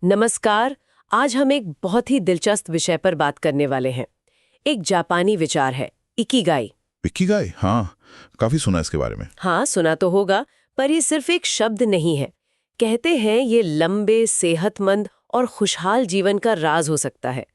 नमस्कार। आज हम एक बहुत ही दिलचस्प विषय पर बात करने वाले हैं। एक जापानी विचार है इकिगाई। इकिगाई, हाँ, काफी सुना है इसके बारे में। हाँ, सुना तो होगा, पर ये सिर्फ एक शब्द नहीं है। कहते हैं ये लंबे, सेहतमंद और खुशहाल जीवन का राज हो सकता है।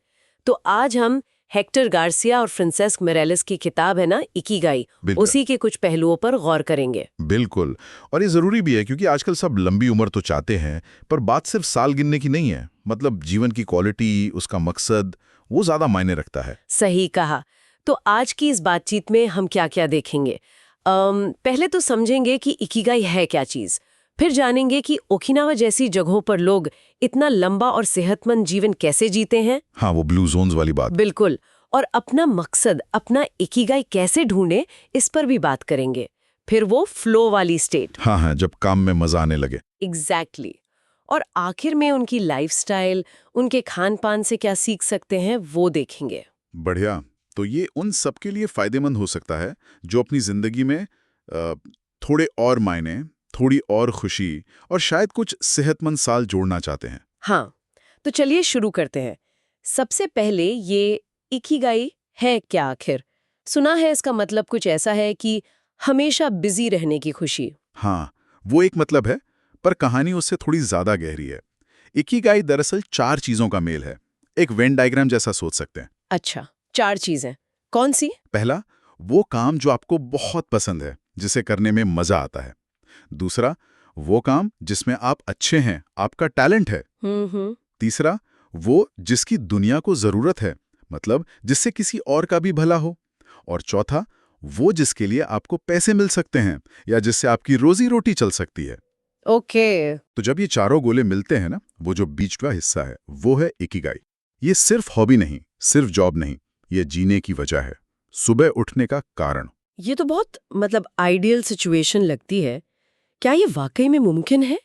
तो आज हम हेक्टर गार्सिया और फ्रांसेस्क मिरेलिस की किताब है ना इकिगाई, बिल्कुल। उसी के कुछ पहलुओं पर गौर करेंगे। बिल्कुल। और ये जरूरी भी है क्योंकि आजकल सब लंबी उम्र तो चाहते हैं, पर बात सिर्फ साल गिनने की नहीं है। मतलब जीवन की क्वालिटी, उसका मकसद, वो ज्यादा मायने रखता है। सही कहा। तो आज की इस बातचीत में हम क्या-क्या देखेंगे? पहले तो समझेंगे कि इकिगाई है क्या चीज़। फिर जानेंगे कि ओकिनावा जैसी जगहों पर लोग इतना लंबा और सेहतमंद जीवन कैसे जीते हैं। हाँ, वो ब्लू जोन्स वाली बात। बिल्कुल। और अपना मकसद, अपना इकिगाई कैसे ढूंढे, इस पर भी बात करेंगे। फिर वो फ्लो वाली स्टेट। हाँ हाँ, जब काम में मजा आने लगे। एग्जैक्टली। और आखिर में उनकी लाइफस्टाइल, उनके खान पान से क्या सीख सकते हैं, वो देखेंगे। बढ़िया। तो ये उन सब के लिए फायदेमंद हो सकता है जो अपनी जिंदगी में थोड़े और मायने, थोड़ी और खुशी और शायद कुछ सेहतमंद साल जोड़ना चाहते हैं। हाँ, तो चलिए शुरू करते हैं। सबसे पहले ये इकिगाई है क्या आखिर? सुना है इसका मतलब कुछ ऐसा है कि हमेशा बिजी रहने की खुशी। हाँ, वो एक मतलब है, पर कहानी उससे थोड़ी ज्यादा गहरी है। इकिगाई दरअसल 4 चीजों का मेल है। एक वेन डायग्राम जैसा सोच सकते हैं। अच्छा, 4 चीजें। कौन सी? पहला, वो काम जो आपको बहुत पसंद है, जिसे करने में मजा आता है। दूसरा, वो काम जिसमें आप अच्छे हैं, आपका टैलेंट है। हम्म। तीसरा, वो जिसकी दुनिया को जरूरत है, मतलब जिससे किसी और का भी भला हो। और चौथा, वो जिसके लिए आपको पैसे मिल सकते हैं या जिससे आपकी रोजी रोटी चल सकती है। ओके। तो जब ये चारों गोले मिलते हैं ना, वो जो बीच का हिस्सा है, वो है इकिगाई। ये सिर्फ हॉबी नहीं, सिर्फ जॉब नहीं, ये जीने की वजह है, सुबह उठने का कारण। ये तो बहुत आइडियल सिचुएशन लगती है। क्या ये वाकई में मुमकिन है?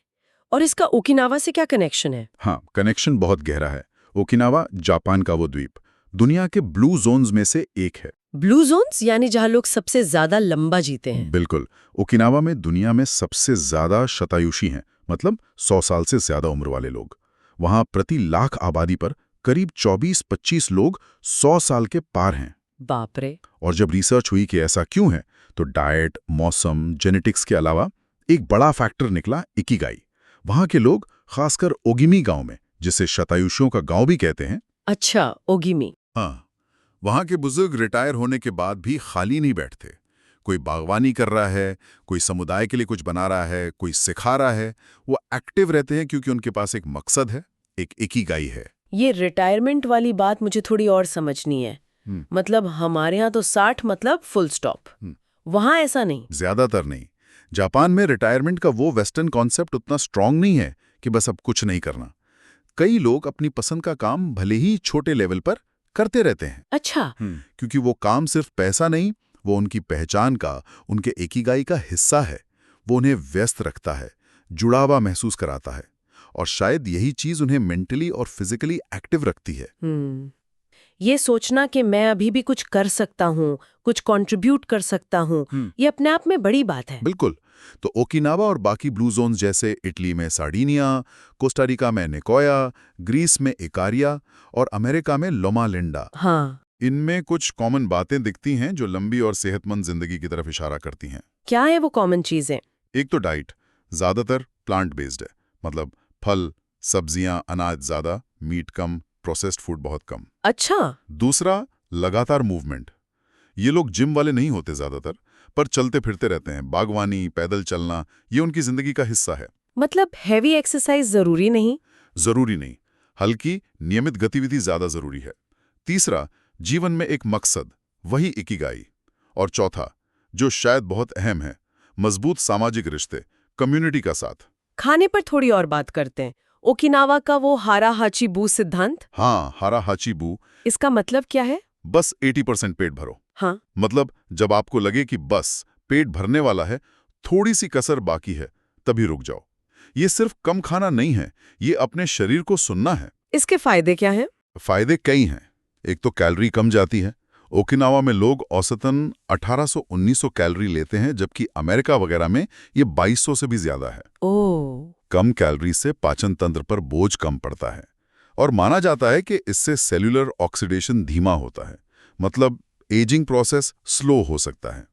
और इसका ओकिनावा से क्या कनेक्शन है? हाँ, कनेक्शन बहुत गहरा है। ओकिनावा जापान का वो द्वीप दुनिया के ब्लू जोन्स में से एक है। ब्लू जोन्स यानी जहां लोग सबसे ज्यादा लंबा जीते हैं। बिल्कुल। ओकिनावा में दुनिया में सबसे ज्यादा शतायुषी हैं, मतलब 100 साल से ज्यादा उम्र वाले लोग। वहां प्रति लाख आबादी पर करीब 24-25 लोग 100 साल के पार हैं। बाप रे। और जब रिसर्च हुई कि ऐसा क्यों है, तो डाइट, मौसम, जेनेटिक्स के अलावा एक बड़ा फैक्टर निकला इकिगाई। वहां के लोग, खासकर ओगिमी गांव में, जिसे शतायुषियों का गांव भी कहते हैं। अच्छा, ओगिमी। हाँ, वहां के बुजुर्ग रिटायर होने के बाद भी खाली नहीं बैठते। कोई बागवानी कर रहा है, कोई समुदाय के लिए कुछ बना रहा है, कोई सिखा रहा है। वो एक्टिव रहते हैं क्योंकि उनके पास एक मकसद है, एक इकिगाई है। ये रिटायरमेंट वाली बात मुझे थोड़ी और समझनी है। मतलब हमारे यहाँ तो 60 मतलब फुल स्टॉप। वहाँ ऐसा नहीं। ज्यादातर नहीं। जापान में रिटायरमेंट का वो वेस्टर्न कॉन्सेप्ट उतना स्ट्रांग नहीं है कि बस अब कुछ नहीं करना। कई लोग अपनी पसंद का काम भले ही छोटे लेवल पर करते रहते हैं। अच्छा। क्योंकि वो काम सिर्फ पैसा नहीं, वो उनकी पहचान का, उनके इकिगाई का हिस्सा है। वो उन्हें व्यस्त रखता है, जुड़ावा महसूस कराता है, और शायद यही चीज उन्हें मेंटली और फिजिकली एक्टिव रखती है। ये सोचना कि मैं अभी भी कुछ कर सकता हूँ, कुछ कंट्रीब्यूट कर सकता हूँ, ये अपने आप में बड़ी बात है। बिल्कुल। तो ओकिनावा और बाकी ब्लू जोन्स जैसे इटली में सार्डिनिया, कोस्टारिका में निकोया, ग्रीस में इकारिया और अमेरिका में लोमा लिंडा, हाँ। इनमें कुछ कॉमन बातें दिखती हैं जो लंबी और सेहतमंद जिंदगी की तरफ इशारा करती हैं। क्या है वो कॉमन चीजें? एक तो डाइट, ज्यादातर प्लांट बेस्ड है, मतलब फल, सब्जियां, अनाज ज्यादा, मीट कम, प्रोसेस्ड फूड बहुत कम। अच्छा। दूसरा, लगातार मूवमेंट। ये लोग जिम वाले नहीं होते ज्यादातर, पर चलते फिरते रहते हैं। बागवानी, पैदल चलना, ये उनकी जिंदगी का हिस्सा है। मतलब हैवी एक्सरसाइज जरूरी नहीं? जरूरी नहीं, हल्की नियमित गतिविधि ज्यादा जरूरी है। तीसरा, जीवन में एक मकसद, वही इकिगाई। और चौथा, जो शायद बहुत अहम है, मजबूत सामाजिक रिश्ते, कम्युनिटी का साथ। खाने पर थोड़ी और बात करते हैं। ओकिनावा का वो हारा हाचीबू सिद्धांत। हाँ, हारा हाचीबू। इसका मतलब क्या है? बस 80% पेट भरो। हाँ। मतलब जब आपको लगे कि बस पेट भरने वाला है, थोड़ी सी कसर बाकी है, तभी रुक जाओ। ये सिर्फ कम खाना नहीं है, ये अपने शरीर को सुनना है। इसके फायदे क्या हैं? फायदे कई हैं। एक तो कैलोरी कम जाती है। ओकिनावा में लोग औसतन 1800-1900 कैलोरी लेते हैं, जबकि अमेरिका वगैरह में ये 2200 से भी ज्यादा है। ओह। कम कैलोरी से पाचन तंत्र पर बोझ कम पड़ता है और माना जाता है कि इससे सेल्यूलर ऑक्सीडेशन धीमा होता है, मतलब एजिंग प्रोसेस स्लो हो सकता है।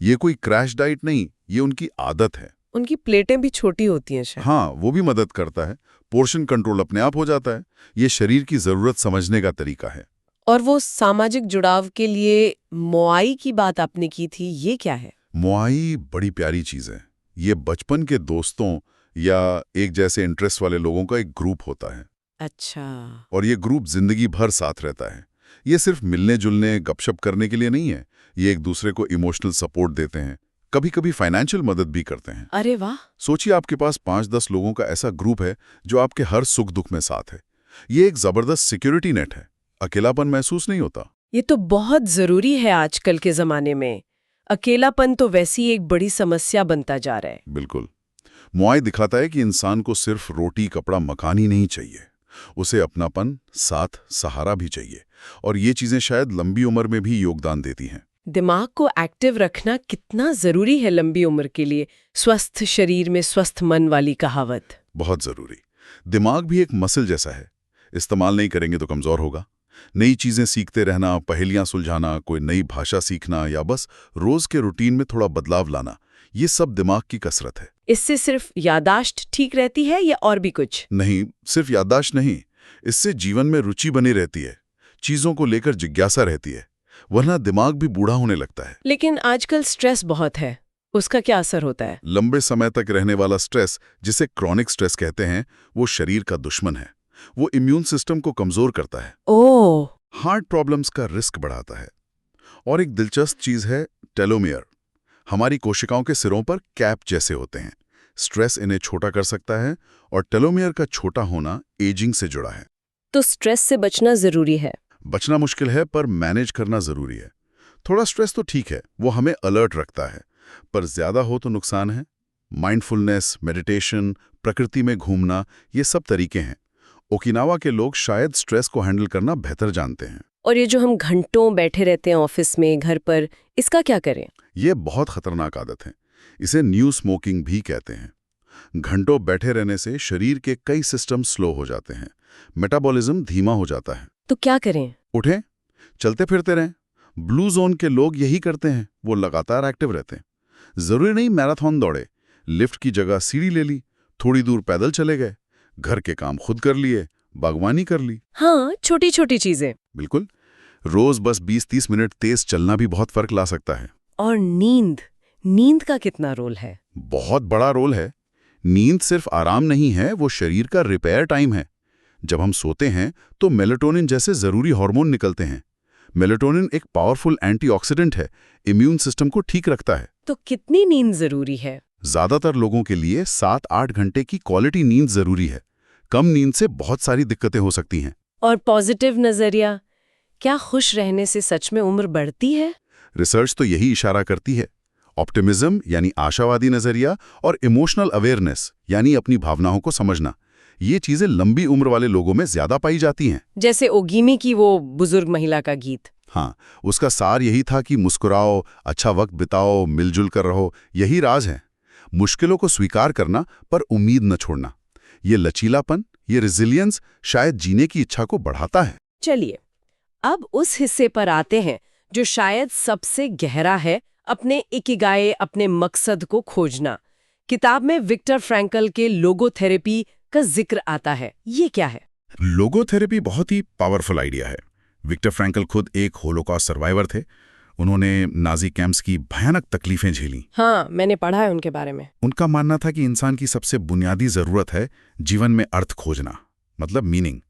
ये कोई क्रैश डाइट नहीं, ये उनकी आदत है। उनकी प्लेटें भी छोटी होती हैं शायद। हाँ, वो भी मदद करता है। पोर्शन कंट्रोल अपने आप हो जाता है। ये शरीर की जरूरत समझने का तरीका है। और वो सामाजिक जुड़ाव के लिए मोआई की बात आपने की थी, ये क्या है? मोआई बड़ी प्यारी चीज है। ये बचपन के दोस्तों या एक जैसे इंटरेस्ट वाले लोगों का एक ग्रुप होता है। अच्छा। और ये ग्रुप जिंदगी भर साथ रहता है। ये सिर्फ मिलने जुलने गपशप करने के लिए नहीं है। ये एक दूसरे को इमोशनल सपोर्ट देते हैं, कभी कभी फाइनेंशियल मदद भी करते हैं। अरे वाह। सोचिए आपके पास 5-10 लोगों का ऐसा ग्रुप है जो आपके हर सुख दुख में साथ है। ये एक जबरदस्त सिक्योरिटी नेट है। अकेलापन महसूस नहीं होता। ये तो बहुत जरूरी है आजकल के जमाने में। अकेलापन तो वैसी एक बड़ी समस्या बनता जा रहा है। बिल्कुल। मुआई दिखाता है कि इंसान को सिर्फ रोटी कपड़ा मकान ही नहीं चाहिए, उसे अपनापन साथ सहारा भी चाहिए। और ये चीजें शायद लंबी उम्र में भी योगदान देती हैं। दिमाग को एक्टिव रखना कितना जरूरी है लंबी उम्र के लिए। स्वस्थ शरीर में स्वस्थ मन वाली कहावत। बहुत जरूरी। दिमाग भी एक मसल जैसा है, इस्तेमाल नहीं करेंगे तो कमजोर होगा। नई चीजें सीखते रहना, पहेलियां सुलझाना, कोई नई भाषा सीखना या बस रोज के रूटीन में थोड़ा बदलाव लाना, ये सब दिमाग की कसरत है। इससे सिर्फ यादाश्त ठीक रहती है या और भी कुछ? नहीं, सिर्फ याददाश्त नहीं, इससे जीवन में रुचि बनी रहती है, चीजों को लेकर जिज्ञासा रहती है, वरना दिमाग भी बूढ़ा होने लगता है। लेकिन आजकल स्ट्रेस बहुत है, उसका क्या असर होता है? लंबे समय तक रहने वाला स्ट्रेस, जिसे क्रॉनिक स्ट्रेस कहते हैं, वो शरीर का दुश्मन है। वो इम्यून सिस्टम को कमजोर करता है, ओह। हार्ट प्रॉब्लम्स का रिस्क बढ़ाता है। और एक दिलचस्प चीज है टेलोमियर। हमारी कोशिकाओं के सिरों पर कैप जैसे होते हैं। स्ट्रेस इन्हें छोटा कर सकता है और टेलोमियर का छोटा होना एजिंग से जुड़ा है। तो स्ट्रेस से बचना जरूरी है। बचना मुश्किल है पर मैनेज करना जरूरी है। थोड़ा स्ट्रेस तो ठीक है, वो हमें अलर्ट रखता है, पर ज्यादा हो तो नुकसान है। माइंडफुलनेस, मेडिटेशन, प्रकृति में घूमना, ये सब तरीके हैं। ओकिनावा के लोग शायद स्ट्रेस को हैंडल करना बेहतर जानते हैं। और ये जो हम घंटों बैठे रहते हैं ऑफिस में, घर पर, इसका क्या करें? ये बहुत खतरनाक आदत है। इसे न्यू स्मोकिंग भी कहते हैं। घंटों बैठे रहने से शरीर के कई सिस्टम स्लो हो जाते हैं, मेटाबॉलिज्म धीमा हो जाता है। तो क्या करें? उठें, चलते फिरते रहें। ब्लू जोन के लोग यही करते हैं, वो लगातार एक्टिव रहते हैं। जरूरी नहीं मैराथन दौड़े, लिफ्ट की जगह सीढ़ी ले ली, थोड़ी दूर पैदल चले गए, घर के काम खुद कर लिए, बागवानी कर ली। हाँ, छोटी छोटी चीजें। बिल्कुल। रोज बस 20-30 मिनट तेज चलना भी बहुत फर्क ला सकता है। और नींद का कितना रोल है? बहुत बड़ा रोल है। नींद सिर्फ आराम नहीं है, वो शरीर का रिपेयर टाइम है। जब हम सोते हैं तो मेलेटोनिन जैसे जरूरी हार्मोन निकलते हैं। मेलेटोनिन एक पावरफुल एंटीऑक्सीडेंट है, इम्यून सिस्टम को ठीक रखता है। तो कितनी नींद जरूरी है? ज्यादातर लोगों के लिए 7-8 घंटे की क्वालिटी नींद जरूरी है। कम नींद से बहुत सारी दिक्कतें हो सकती हैं। और पॉजिटिव नजरिया, क्या खुश रहने से सच में उम्र बढ़ती है? रिसर्च तो यही इशारा करती है। ऑप्टिमिज्म यानी आशावादी नजरिया और इमोशनल अवेयरनेस यानी अपनी भावनाओं को समझना, ये चीजें लंबी उम्र वाले लोगों में ज्यादा पाई जाती हैं। जैसे ओगीमी की वो बुजुर्ग महिला का गीत। हाँ, उसका सार यही था कि मुस्कुराओ, अच्छा वक्त बिताओ, मिलजुल कर रहो, यही राज है। मुश्किलों को स्वीकार करना पर उम्मीद न छोड़ना, ये लचीलापन, ये रेजिलियंस शायद जीने की इच्छा को बढ़ाता है। चलिए, अब उस हिस्से पर आते हैं जो शायद सबसे गहरा है, अपने इकिगाई, अपने मकसद को खोजना। किताब में विक्टर फ्रैंकल के लोगोथेरेपी का जिक्र आता है, ये क्या है? लोगोथेरेपी बहुत ही पावरफुल आइडिया है। विक्टर फ्रैंकल खुद एक होलोकॉस्ट सर्वाइवर थे। उन्होंने नाजी कैंप्स की भयानक तकलीफें झेली। हाँ, मैंने पढ़ा है उनके बारे में। उनका मानना था कि इंसान की सबसे बुनियादी जरूरत है जीवन में अर्थ खोजना, मतलब मीनिंग।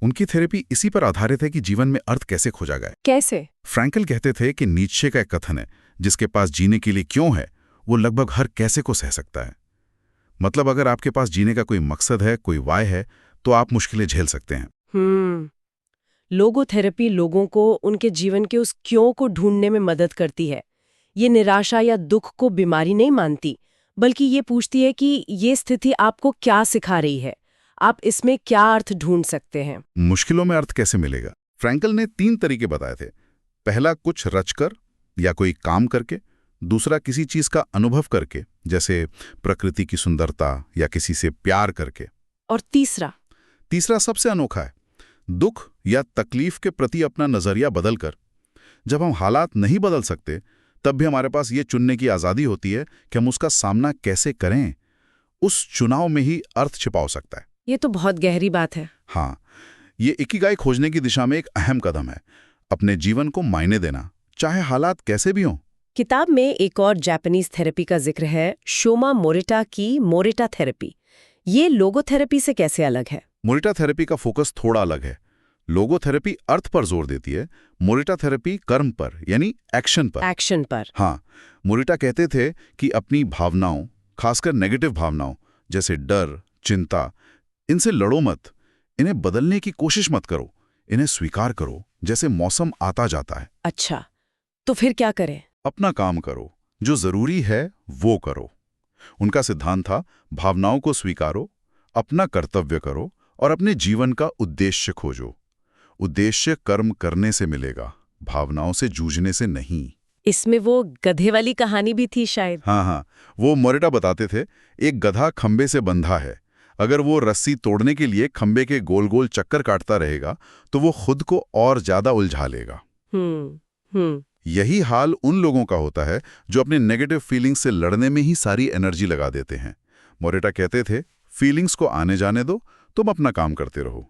उनकी थेरेपी इसी पर आधारित है कि जीवन में अर्थ कैसे खोजा जाए। कैसे? फ्रैंकल कहते थे कि नीत्शे का एक कथन है, जिसके पास जीने के लिए क्यों है, वो लगभग हर कैसे को सह सकता है। मतलब अगर आपके पास जीने का कोई मकसद है, कोई वाय है, तो आप मुश्किलें झेल सकते हैं। लोगोथेरेपी लोगों को उनके जीवन के उस क्यों को ढूंढने में मदद करती है। ये निराशा या दुख को बीमारी नहीं मानती, बल्कि ये पूछती है कि ये स्थिति आपको क्या सिखा रही है, आप इसमें क्या अर्थ ढूंढ सकते हैं। मुश्किलों में अर्थ कैसे मिलेगा? फ्रैंकल ने 3 तरीके बताए थे। पहला, कुछ रचकर या कोई काम करके। दूसरा किसी चीज का अनुभव करके, जैसे प्रकृति की सुंदरता या किसी से प्यार करके। और तीसरा सबसे अनोखा है, दुख या तकलीफ के प्रति अपना नजरिया बदलकर। जब हम हालात नहीं बदल सकते तब भी हमारे पास ये चुनने की आजादी होती है कि हम उसका सामना कैसे करें। उस चुनाव में ही अर्थ छिपा हो सकता है। ये तो बहुत गहरी बात है। हाँ, ये इकिगाई खोजने की दिशा में एक अहम कदम है। अपने जीवन को मायने देना, चाहे हालात कैसे भी हों। किताब में एक और जापानीज थेरेपी का जिक्र है, शोमा मोरिटा की मोरिटा थेरेपी। ये लोगोथेरेपी से कैसे अलग है? मोरिटा थेरेपी का फोकस थोड़ा अलग है। लोगोथेरेपी अर्थ पर जोर देती है, मोरिटा थेरेपी कर्म पर, यानी एक्शन पर। हाँ, मोरिटा कहते थे कि अपनी भावनाओं, खासकर नेगेटिव भावनाओं जैसे डर, चिंता, इनसे लड़ो मत। इन्हें बदलने की कोशिश मत करो, इन्हें स्वीकार करो, जैसे मौसम आता जाता है। अच्छा, तो फिर क्या करें? अपना काम करो, जो जरूरी है वो करो। उनका सिद्धांत था, भावनाओं को स्वीकारो, अपना कर्तव्य करो और अपने जीवन का उद्देश्य खोजो। उद्देश्य कर्म करने से मिलेगा, भावनाओं से जूझने से नहीं। इसमें वो गधे वाली कहानी भी थी शायद। हाँ, वो मोरिटा बताते थे, एक गधा खंबे से बंधा है। अगर वो रस्सी तोड़ने के लिए खंबे के गोल गोल चक्कर काटता रहेगा तो वो खुद को और ज्यादा उलझा लेगा। यही हाल उन लोगों का होता है जो अपने नेगेटिव फीलिंग्स से लड़ने में ही सारी एनर्जी लगा देते हैं। मोरिटा कहते थे, फीलिंग्स को आने जाने दो, तुम अपना काम करते रहो।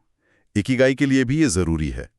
इकिगाई के लिए भी ये जरूरी है।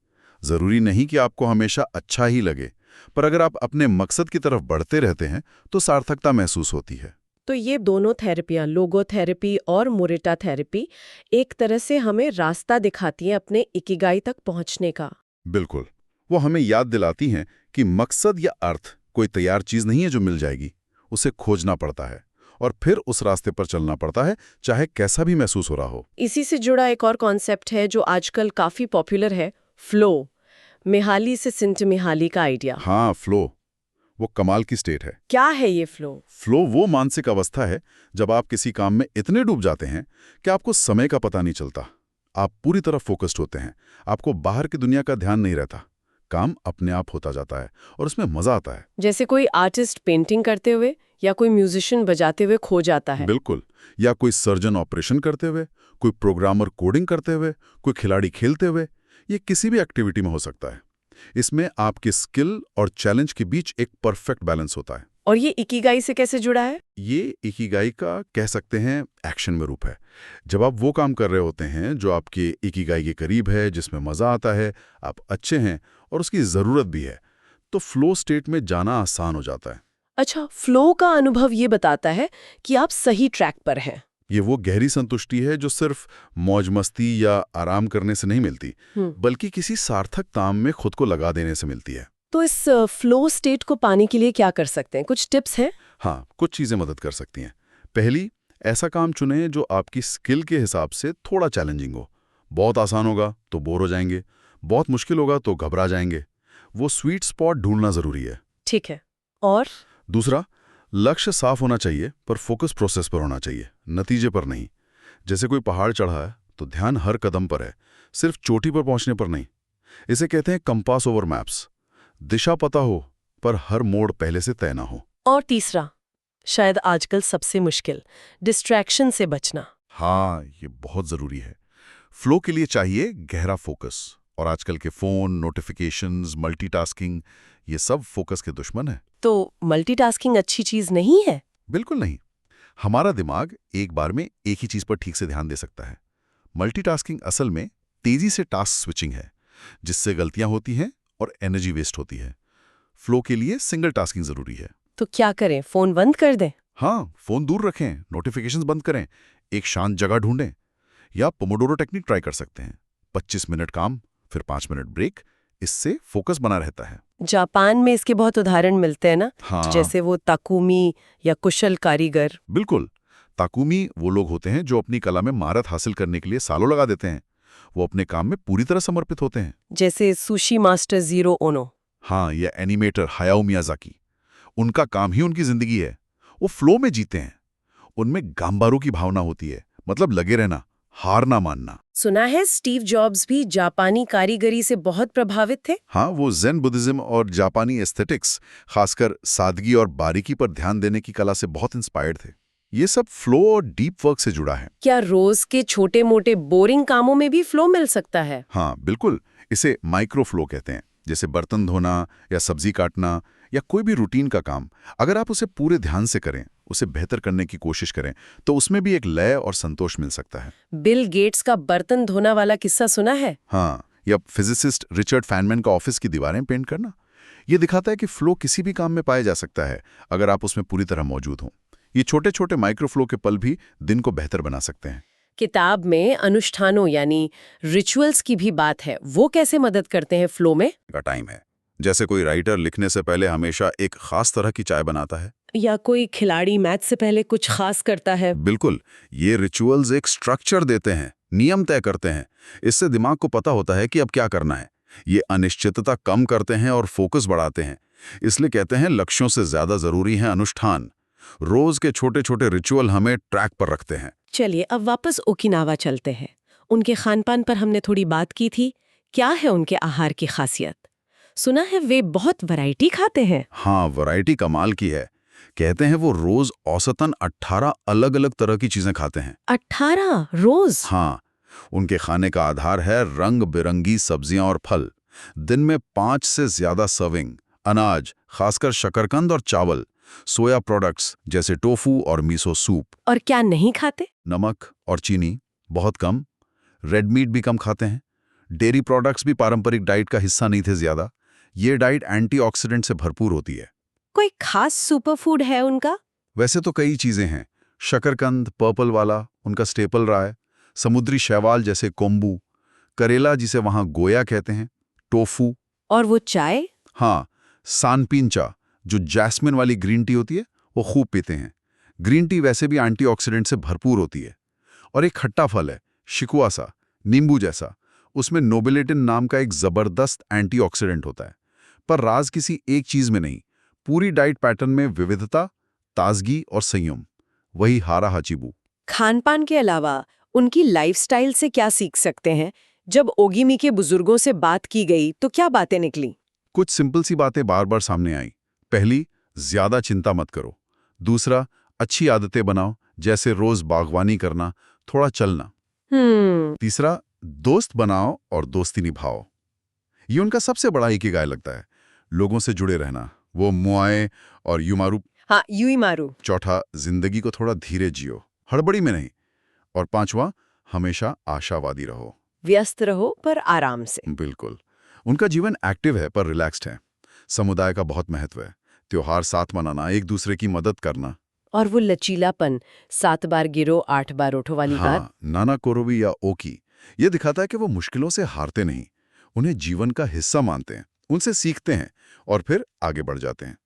जरूरी नहीं कि आपको हमेशा अच्छा ही लगे, पर अगर आप अपने मकसद की तरफ बढ़ते रहते हैं तो सार्थकता महसूस होती है। तो ये दोनों थेरेपियां, लोगोथेरेपी और मोरिटा थेरेपी, एक तरह से हमें रास्ता दिखाती हैं अपने इकिगाई तक पहुंचने का। बिल्कुल, वो हमें याद दिलाती हैं कि मकसद या अर्थ कोई तैयार चीज नहीं है जो मिल जाएगी। उसे खोजना पड़ता है और फिर उस रास्ते पर चलना पड़ता है, चाहे कैसा भी महसूस हो रहा हो। इसी से जुड़ा एक और कॉन्सेप्ट है जो आजकल काफी पॉपुलर है, फ्लो। मिहाली से सिंट मिहाली का आइडिया। हाँ, फ्लो वो कमाल की स्टेट है। क्या है ये फ्लो? फ्लो वो मानसिक अवस्था है जब आप किसी काम में इतने डूब जाते हैं कि आपको समय का पता नहीं चलता। आप पूरी तरह फोकस्ड होते हैं, आपको बाहर की दुनिया का ध्यान नहीं रहता। काम अपने आप होता जाता है और उसमें मजा आता है। जैसे कोई आर्टिस्ट पेंटिंग करते हुए या कोई म्यूजिशियन बजाते हुए खो जाता है। बिल्कुल, या कोई सर्जन ऑपरेशन करते हुए, कोई प्रोग्रामर कोडिंग करते हुए, कोई खिलाड़ी खेलते हुए। ये किसी भी एक्टिविटी में हो सकता है। इसमें आपकी स्किल और चैलेंज के बीच एक परफेक्ट बैलेंस होता है। और ये इकिगाई से कैसे जुड़ा है? ये इकिगाई का कह सकते हैं एक्शन में रूप है। जब आप वो काम कर रहे होते हैं जो आपके इकिगाई के करीब है, जिसमें मजा आता है, आप अच्छे हैं और उसकी जरूरत भी है, तो फ्लो स्टेट में जाना आसान हो जाता है। अच्छा, फ्लो का अनुभव ये बताता है कि आप सही ट्रैक पर हैं। ये वो गहरी संतुष्टि है जो सिर्फ मौज मस्ती या आराम करने से नहीं मिलती, बल्कि किसी सार्थक काम में खुद को लगा देने से मिलती है। तो इस फ्लो स्टेट को पाने के लिए क्या कर सकते हैं? कुछ टिप्स हैं? हाँ, कुछ चीजें मदद कर सकती हैं। पहली, ऐसा काम चुनें जो आपकी स्किल के हिसाब से थोड़ा चैलेंजिंग हो। बहुत आसान होगा तो बोर हो जाएंगे, बहुत मुश्किल होगा तो घबरा जाएंगे। वो स्वीट स्पॉट ढूंढना जरूरी है। ठीक है। और दूसरा, लक्ष्य साफ होना चाहिए पर फोकस प्रोसेस पर होना चाहिए, नतीजे पर नहीं। जैसे कोई पहाड़ चढ़ा है तो ध्यान हर कदम पर है, सिर्फ चोटी पर पहुंचने पर नहीं। इसे कहते हैं कंपास ओवर मैप्स। दिशा पता हो पर हर मोड़ पहले से तय ना हो। और तीसरा, शायद आजकल सबसे मुश्किल, डिस्ट्रैक्शन से बचना। हाँ, ये बहुत जरूरी है। फ्लो के लिए चाहिए गहरा फोकस, और आजकल के फोन, नोटिफिकेशंस, मल्टीटास्किंग, ये सब फोकस के दुश्मन है। तो मल्टीटास्किंग अच्छी चीज नहीं है? बिल्कुल नहीं। हमारा दिमाग एक बार में एक ही चीज पर ठीक से ध्यान दे सकता है। मल्टीटास्किंग असल में तेजी से टास्क स्विचिंग है, जिससे गलतियां होती हैं और एनर्जी वेस्ट होती है। फ्लो के लिए सिंगल टास्किंग जरूरी है। तो क्या करें, फोन बंद कर दें? हाँ, फोन दूर रखें, नोटिफिकेशंस बंद करें, एक शांत जगह ढूंढें, या पोमोडोरो टेक्निक ट्राई कर सकते हैं। 25 मिनट काम, फिर 5 मिनट ब्रेक। इससे फोकस बना रहता है। जापान में इसके बहुत उदाहरण मिलते हैं ना? हाँ, जैसे वो ताकुमी या कुशल कारीगर। बिल्कुल। ताकुमी वो लोग होते हैं जो अपनी कला में महारत हासिल करने के लिए सालों लगा देते हैं। वो अपने काम में पूरी तरह समर्पित होते हैं। जैसे सुशी मास्टर ज़ीरो ओनो। हाँ, या एनिमेटर हायाओ मियाज़ाकी। उनका काम ही उनकी जिंदगी है। वो फ्लो में जीते हैं। उनमें गांबारू की भावना होती है, मतलब लगे रहना, हार ना मानना। सुना है स्टीव जॉब्स भी जापानी कारीगरी से बहुत प्रभावित थे। हाँ, वो ज़ेन बुद्धिज्म और जापानी एस्थेटिक्स, खासकर सादगी और बारीकी पर ध्यान देने की कला से बहुत इंस्पायर्ड थे। ये सब फ्लो और डीप वर्क से जुड़ा है। क्या रोज के छोटे मोटे बोरिंग कामों में भी फ्लो मिल सकता है? हाँ बिल्कुल, इसे माइक्रो फ्लो कहते हैं। जैसे बर्तन धोना या सब्जी काटना या कोई भी रूटीन का काम, अगर आप उसे पूरे ध्यान से करें, उसे बेहतर करने की कोशिश करें, तो उसमें भी एक लय और संतोष मिल सकता है। बिल गेट्स का बर्तन धोना वाला किस्सा सुना है? हाँ, या फिजिसिस्ट रिचर्ड फैनमैन का ऑफिस की दीवारें पेंट करना। ये दिखाता है कि फ्लो किसी भी काम में पाया जा सकता है, अगर आप उसमें पूरी तरह मौजूद हों। ये छोटे छोटे माइक्रो फ्लो के पल भी दिन को बेहतर बना सकते हैं। किताब में अनुष्ठानों यानी रिचुअल्स की भी बात है, वो कैसे मदद करते हैं फ्लो में? का टाइम है। जैसे कोई राइटर लिखने से पहले हमेशा एक खास तरह की चाय बनाता है, या कोई खिलाड़ी मैच से पहले कुछ खास करता है। बिल्कुल, ये रिचुअल्स एक स्ट्रक्चर देते हैं, नियम तय करते हैं। इससे दिमाग को पता होता है कि अब क्या करना है। ये अनिश्चितता कम करते हैं और फोकस बढ़ाते हैं। इसलिए कहते हैं लक्ष्यों से ज्यादा जरूरी है अनुष्ठान। रोज के छोटे छोटे रिचुअल हमें ट्रैक पर रखते हैं। चलिए अब वापस ओकिनावा चलते हैं। उनके खानपान पर हमने थोड़ी बात की थी। क्या है उनके आहार की खासियत? सुना है वे बहुत वैरायटी खाते हैं। हाँ, वैरायटी कमाल की है। कहते हैं वो रोज औसतन 18 अलग अलग तरह की चीजें खाते हैं। 18 रोज? हाँ, उनके खाने का आधार है रंग बिरंगी सब्जियां और फल। दिन में 5 से ज्यादा सर्विंग, अनाज, खासकर शकरकंद और चावल, सोया प्रोडक्ट्स जैसे टोफू और मीसो सूप। और क्या नहीं खाते? नमक और चीनी बहुत कम, रेड मीट भी कम खाते हैं। डेयरी प्रोडक्ट्स भी पारंपरिक डाइट का हिस्सा नहीं थे ज्यादा। ये डाइट एंटीऑक्सीडेंट से भरपूर होती है। कोई खास सुपरफूड है उनका? वैसे तो कई चीजें हैं। शकरकंद पर्पल वाला उनका स्टेपल रहा है। समुद्री शैवाल जैसे कोम्बू, करेला जिसे वहां गोया कहते हैं, टोफू। और वो चाय? हाँ, सानपीन चा, जो जैस्मिन वाली ग्रीन टी होती है, वो खूब पीते हैं। ग्रीन टी वैसे भी एंटीऑक्सीडेंट से भरपूर होती है। और एक खट्टा फल है, शिकुआसा, नींबू जैसा। उसमें नोबिलेटिन नाम का एक जबरदस्त एंटीऑक्सीडेंट होता है। पर राज किसी एक चीज में नहीं, पूरी डाइट पैटर्न में विविधता, ताजगी और संयम। वही हारा हाचिबू। खानपान के अलावा उनकी लाइफस्टाइल से क्या सीख सकते हैं? जब ओगिमी के बुजुर्गों से बात की गई तो क्या बातें निकली? कुछ सिंपल सी बातें बार बार सामने आई। पहली, ज्यादा चिंता मत करो। दूसरा, अच्छी आदतें बनाओ, जैसे रोज बागवानी करना, थोड़ा चलना। तीसरा, दोस्त बनाओ और दोस्ती निभाओ। ये उनका सबसे बड़ा इकिगाई लगता है, लोगों से जुड़े रहना। वो मुआए और युमारू। हाँ, युइमारू। चौथा, जिंदगी को थोड़ा धीरे जियो, हड़बड़ी में नहीं। और पांचवा, हमेशा आशावादी रहो। व्यस्त रहो पर आराम से। बिल्कुल। उनका जीवन एक्टिव है पर रिलैक्स्ड है। समुदाय का बहुत महत्व है। त्योहार साथ मनाना, एक दूसरे की मदद करना। और वो लचीलापन, 7 बार गिरो 8 बार उठो वाली बात। हाँ, नाना कोरोवी या ओकी, ये दिखाता है कि वो मुश्किलों से हारते नहीं, उन्हें जीवन का हिस्सा मानते हैं, उनसे सीखते हैं और फिर आगे बढ़ जाते हैं।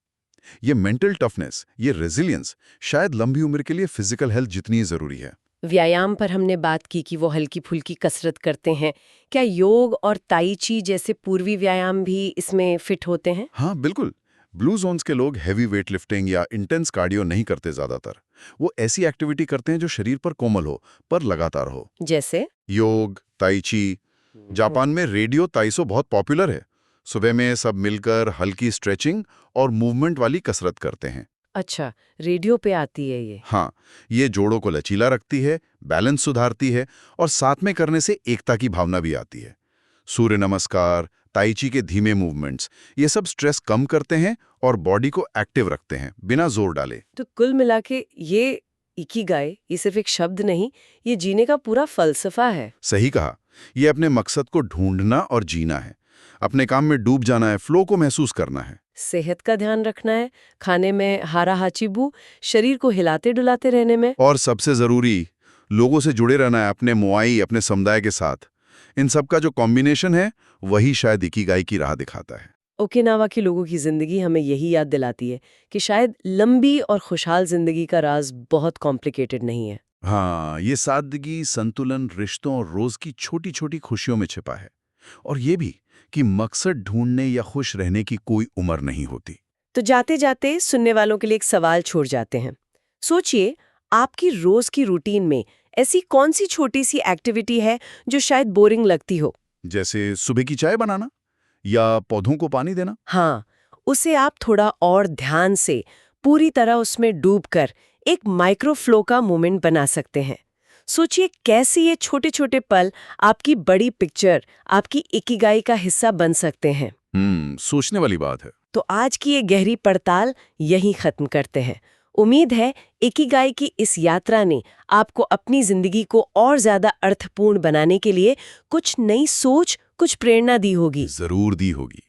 ये मेंटल टफनेस, ये रेजिलियंस शायद लंबी उम्र के लिए फिजिकल हेल्थ जितनी ही जरूरी है। व्यायाम पर हमने बात की कि वो हल्की फुल्की कसरत करते हैं। क्या योग और ताई ची जैसे पूर्वी व्यायाम भी इसमें फिट होते हैं? हाँ बिल्कुल। ब्लू जोन्स के लोग हैवी वेट लिफ्टिंग या इंटेंस कार्डियो नहीं करते ज्यादातर। वो ऐसी एक्टिविटी करते हैं जो शरीर पर कोमल हो पर लगातार हो। जैसे योग, ताई ची। जापान में रेडियो ताइसो बहुत पॉपुलर है। सुबह में सब मिलकर हल्की स्ट्रेचिंग और मूवमेंट वाली कसरत करते हैं। अच्छा, रेडियो पे आती है ये। हाँ, ये जोड़ों को लचीला रखती है, बैलेंस सुधारती है और साथ में करने से एकता की भावना भी आती है। सूर्य नमस्कार, ताई ची के धीमे मूवमेंट्स, ये सब स्ट्रेस कम करते हैं और बॉडी को एक्टिव रखते हैं बिना जोर डाले। तो कुल मिला के ये इकिगाई ये सिर्फ एक शब्द नहीं, ये जीने का पूरा फलसफा है। सही कहा। ये अपने मकसद को ढूंढना और जीना है। अपने काम में डूब जाना है, फ्लो को महसूस करना है। सेहत का ध्यान रखना है, खाने में हारा हाचिबू, शरीर को हिलाते डुलाते रहने में। और सबसे जरूरी, लोगों से जुड़े रहना है, अपने मुआई, अपने समुदाय के साथ। इन सब का जो कॉम्बिनेशन है, वही शायद इकिगाई की राह दिखाता है। ओकिनावा के लोगों की जिंदगी हमें यही याद दिलाती है कि शायद लंबी और खुशहाल जिंदगी का राज बहुत कॉम्प्लिकेटेड नहीं है। हाँ, ये सादगी, संतुलन, रिश्तों और रोज की छोटी छोटी खुशियों में छिपा है। और ये भी कि मकसद ढूंढने या खुश रहने की कोई उम्र नहीं होती। तो जाते जाते सुनने वालों के लिए एक सवाल छोड़ जाते हैं। सोचिए, आपकी रोज की रूटीन में ऐसी कौन सी छोटी सी एक्टिविटी है जो शायद बोरिंग लगती हो? जैसे सुबह की चाय बनाना या पौधों को पानी देना। हाँ, उसे आप थोड़ा और ध्यान से पूरी तरह उसमें डूबकर एक माइक्रो फ्लो का मोमेंट बना सकते हैं। सोचिए कैसे ये छोटे छोटे पल आपकी बड़ी पिक्चर, आपकी इकिगाई का हिस्सा बन सकते हैं। सोचने वाली बात है। तो आज की ये गहरी पड़ताल यहीं खत्म करते हैं। उम्मीद है इकिगाई की इस यात्रा ने आपको अपनी जिंदगी को और ज्यादा अर्थपूर्ण बनाने के लिए कुछ नई सोच, कुछ प्रेरणा दी होगी। जरूर दी होगी।